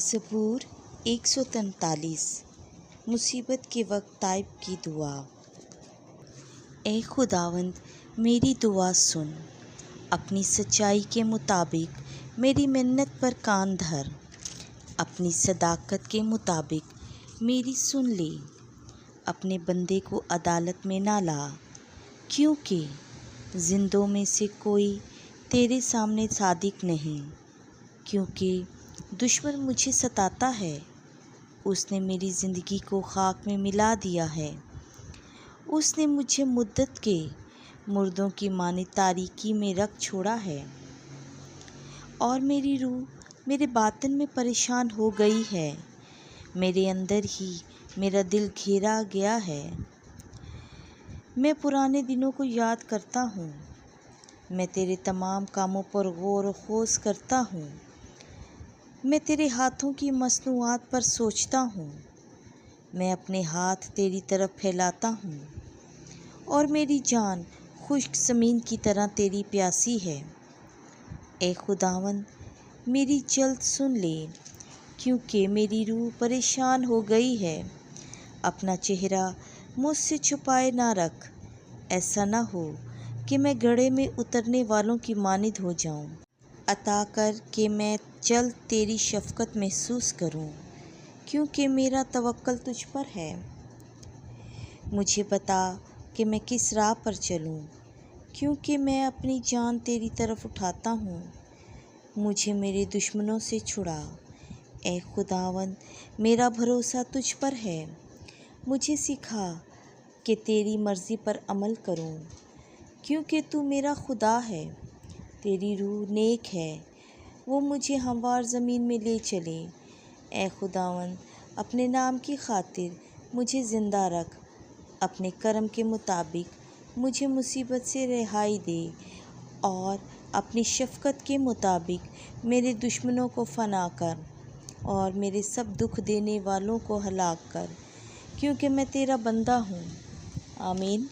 ज़बूर 143 मुसीबत के वक्त ताइब की दुआ। ए खुदावंद, मेरी दुआ सुन, अपनी सच्चाई के मुताबिक मेरी मिन्नत पर कान धर, अपनी सदाकत के मुताबिक मेरी सुन ले। अपने बंदे को अदालत में ना ला, क्योंकि जिंदों में से कोई तेरे सामने सादिक नहीं। क्योंकि दुश्मन मुझे सताता है, उसने मेरी ज़िंदगी को खाक में मिला दिया है। उसने मुझे मुद्दत के मुर्दों की माने तारीकी में रख छोड़ा है, और मेरी रूह मेरे बातन में परेशान हो गई है। मेरे अंदर ही मेरा दिल घेरा गया है। मैं पुराने दिनों को याद करता हूँ, मैं तेरे तमाम कामों पर गौर व खोज करता हूँ। मैं तेरे हाथों की मसनूआत पर सोचता हूँ। मैं अपने हाथ तेरी तरफ फैलाता हूँ, और मेरी जान खुश्क ज़मीन की तरह तेरी प्यासी है। ए खुदावंद, मेरी जल्द सुन ले, क्योंकि मेरी रूह परेशान हो गई है। अपना चेहरा मुझसे छुपाए ना रख, ऐसा ना हो कि मैं गड्ढे में उतरने वालों की मानिद हो जाऊं। अता कर कि मैं जल्द तेरी शफ़क़त महसूस करूं, क्योंकि मेरा तवक्कल तुझ पर है। मुझे बता कि मैं किस राह पर चलूं, क्योंकि मैं अपनी जान तेरी तरफ उठाता हूं। मुझे मेरे दुश्मनों से छुड़ा। ए खुदावंद, मेरा भरोसा तुझ पर है। मुझे सिखा कि तेरी मर्ज़ी पर अमल करूं, क्योंकि तू मेरा खुदा है। तेरी रूह नेक है, वो मुझे हमवार ज़मीन में ले चले। ए खुदावंद, अपने नाम की खातिर मुझे ज़िंदा रख। अपने करम के मुताबिक मुझे मुसीबत से रिहाई दे, और अपनी शफ़क़त के मुताबिक मेरे दुश्मनों को फ़ना कर, और मेरे सब दुख देने वालों को हलाक कर, क्योंकि मैं तेरा बंदा हूँ। आमीन।